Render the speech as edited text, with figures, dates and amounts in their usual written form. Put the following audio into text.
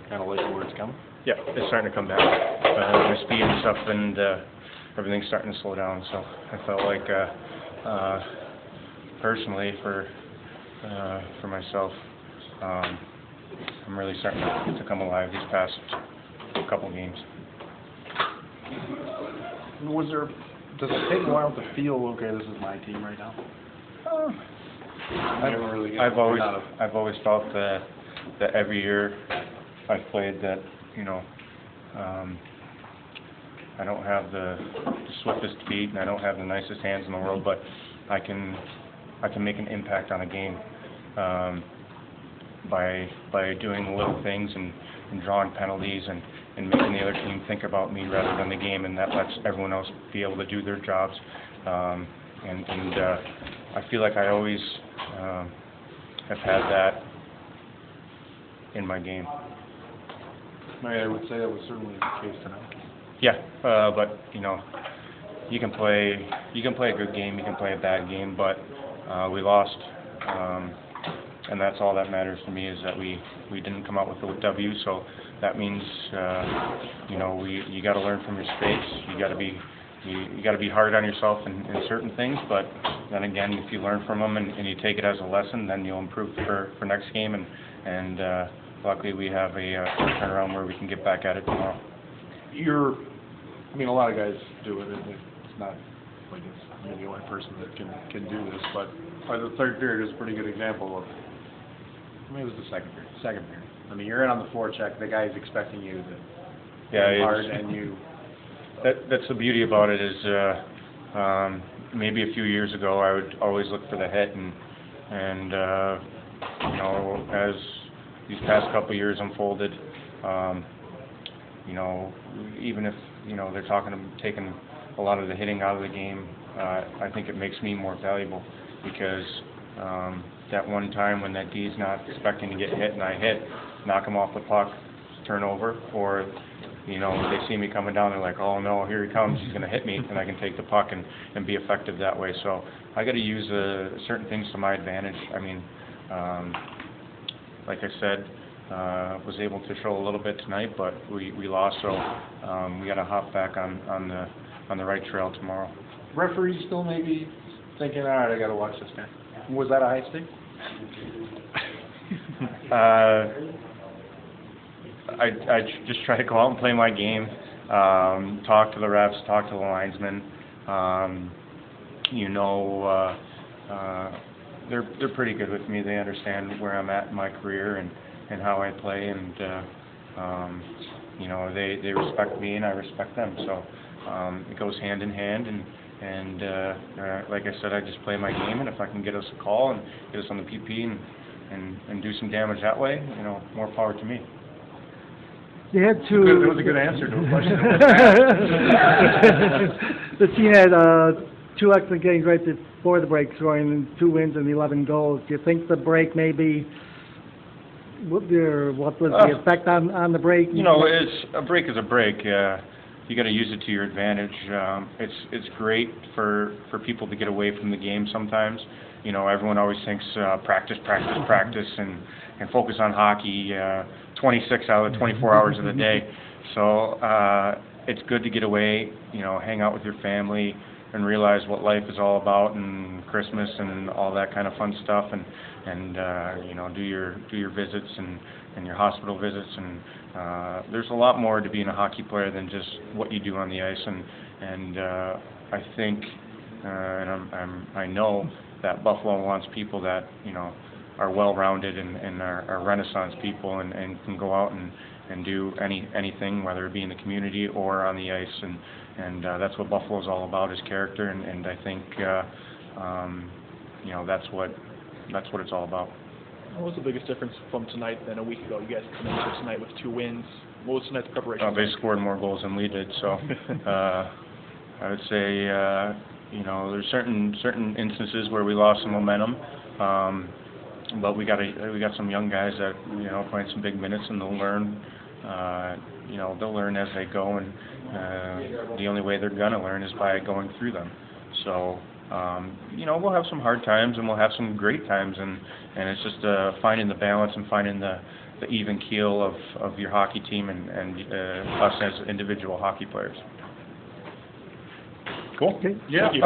kind of liking where it's coming? Yeah, it's starting to come back. My speed and stuff, and everything's starting to slow down. So I felt like, personally, for myself, I'm really starting to come alive these past couple games. Does it take a while to feel, okay, this is my team right now? I've always felt that every year I've played that, you know, I don't have the swiftest feet and I don't have the nicest hands in the world, but I can make an impact on a game by doing little things and drawing penalties and making the other team think about me rather than the game, and that lets everyone else be able to do their jobs. I feel like I always have had that in my game. I would say that was certainly the case tonight. Yeah, but you know, you can play a good game, you can play a bad game, but we lost, and that's all that matters to me, is that we didn't come out with a W. So that means you know, you got to learn from your mistakes. You got to be hard on yourself in certain things, but then again, if you learn from them and you take it as a lesson, then you'll improve for next game. And luckily we have a turnaround where we can get back at it tomorrow. I mean, a lot of guys do it. It's not like you're the only person that can do this, but the third period is a pretty good example of. Maybe it was the second period. I mean, you're in on the forecheck. The guy's expecting you to be hard, and you. That's the beauty about it, is maybe a few years ago I would always look for the hit, and you know, as these past couple of years unfolded, you know, even if, you know, they're taking a lot of the hitting out of the game, I think it makes me more valuable, because that one time when that D's not expecting to get hit and I hit, knock him off the puck, turnover, or you know, they see me coming down, they're like, oh no, here he comes, he's going to hit me, and I can take the puck and be effective that way. So I got to use certain things to my advantage. I mean, like I said, was able to show a little bit tonight, but we lost, so we got to hop back on the right trail tomorrow. Referees still maybe thinking, all right, I got to watch this guy. Was that a high stick? I just try to go out and play my game, talk to the refs, talk to the linesmen. You know, they're pretty good with me. They understand where I'm at in my career and how I play, and you know, they respect me and I respect them. So it goes hand in hand, and like I said, I just play my game, and if I can get us a call and get us on the PP and do some damage that way, you know, more power to me. They had two. That was a good answer to a question. The team had 2 excellent games right before the break, scoring 2 wins and 11 goals. Do you think the break maybe, what was the effect on the break? You know, a break is a break. You got to use it to your advantage. It's great for people to get away from the game sometimes. You know, everyone always thinks practice, and focus on hockey 26 out of the 24 hours of the day. So it's good to get away, you know, hang out with your family and realize what life is all about, and Christmas and all that kind of fun stuff, and you know, do your visits and your hospital visits, and there's a lot more to being a hockey player than just what you do on the ice, and I think and I know that Buffalo wants people that, you know, are well-rounded and are Renaissance people and can go out and do anything, whether it be in the community or on the ice, and that's what Buffalo's all about, is character, and I think you know, that's what it's all about. What was the biggest difference from tonight than a week ago? You guys come into tonight with 2 wins. What was tonight's preparation? They scored more goals than we did, so I would say you know, there's certain instances where we lost some momentum. But we got some young guys that, you know, playing some big minutes, and they'll learn. You know, they'll learn as they go, and the only way they're gonna learn is by going through them. So you know, we'll have some hard times and we'll have some great times, and it's just finding the balance and finding the the even keel of your hockey team and us as individual hockey players. Cool. Okay. Yeah. Thank you.